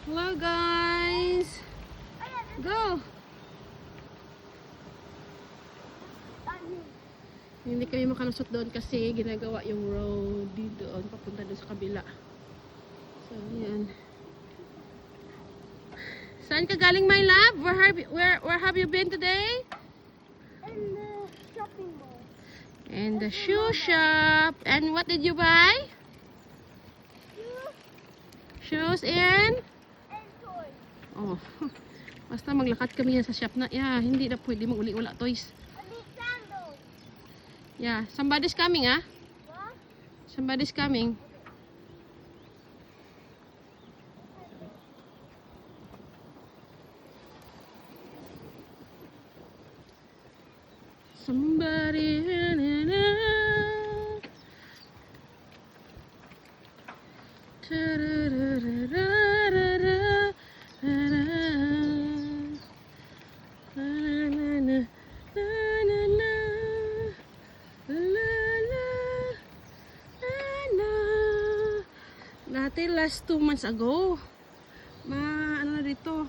Hello guys! Go! Hindi kami makalusot doon kasi ginagawa yung road doon papunta doon sa kabila. So, yan. Saan ka galing, my love? Where have you been today? In the shopping mall. In the shoe shop. And what did you buy? Shoes and? And toys. Oh. Basta maglakad kami yan sa shop na. Yeah, hindi na pwede mag-uli-ula toys. I need sandals. Yeah, somebody's coming, ah. What? Somebody's coming. Somebody. Dati last 2 months ago, ano na dito,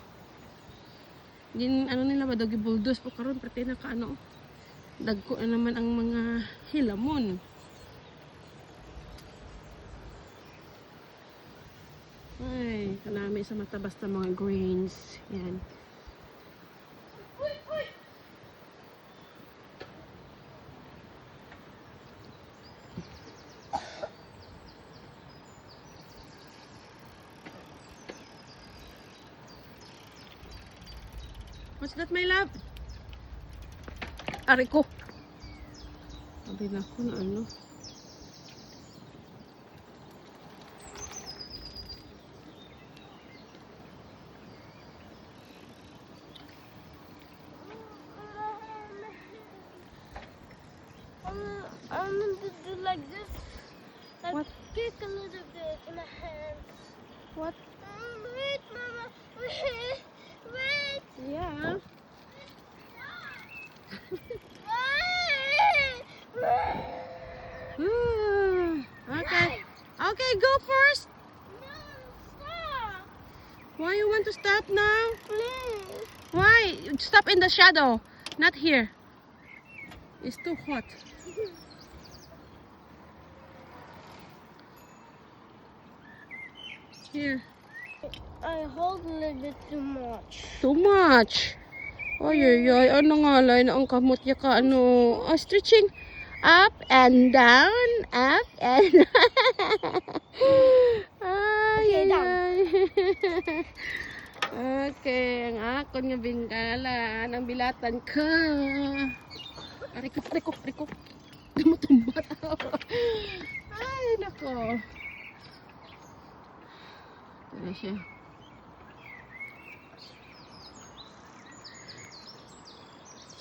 ano nila ba, doggy bulldoze po karon pati na ka ano, dagko na naman ang mga hilamon. Ay, kanami sa mata basta mga grains. Yan. What's that, my love? Ari ko. Sabi na ko na ano. I'm going to do like this. Like What? kick a little bit in the hands. What? Wait, Mama. Wait. Wait. Yeah. Okay. Okay, go first. No, stop. Why you want to stop now? Please. Why? Stop in the shadow. Not here. It's too hot. Here. I hold a little bit too much. Too much. Ay, ay, ay. Ano nga lang ang kamot niya ka, ano. Stretching. Up and down. Up and ay, Okay, ay, down. ay. Okay. Ang akon nga bingkala. Ang bilatan ka. Riko. Matumbat. Ay, nako. Ito na siya.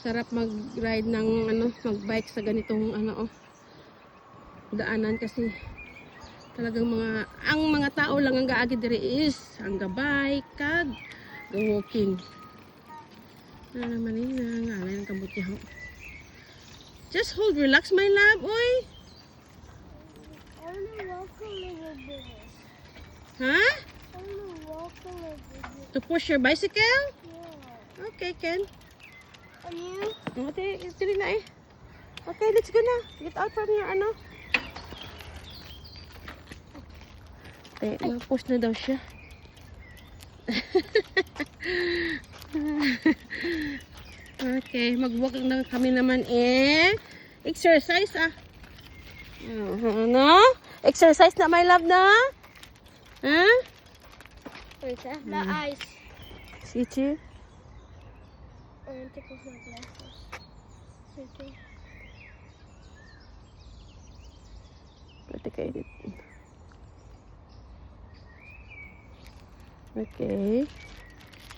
Sarap mag-ride ng ano, mag-bike sa ganitong ano daanan kasi talagang ang mga tao lang ang gaagi diri is ang ga-bike kag ga-walking. Na naman ina ngalay ng kabuti ho. Just hold, relax my love, oy. I want to walk a little bit. Ha? I want to walk a little bit. To push your bicycle? Yeah. Okay, Ken. And you? Okay, dili na eh. Okay, let's go na. Get out from your ano. Okay, mag-push na daw siya. Okay, mag-walk na kami naman eh. Exercise ah. Ano? Exercise na, my love na? Ha? Wait, my eyes. Siti? I want to take off my glasses. Okay. Pwede kayo dito. Okay.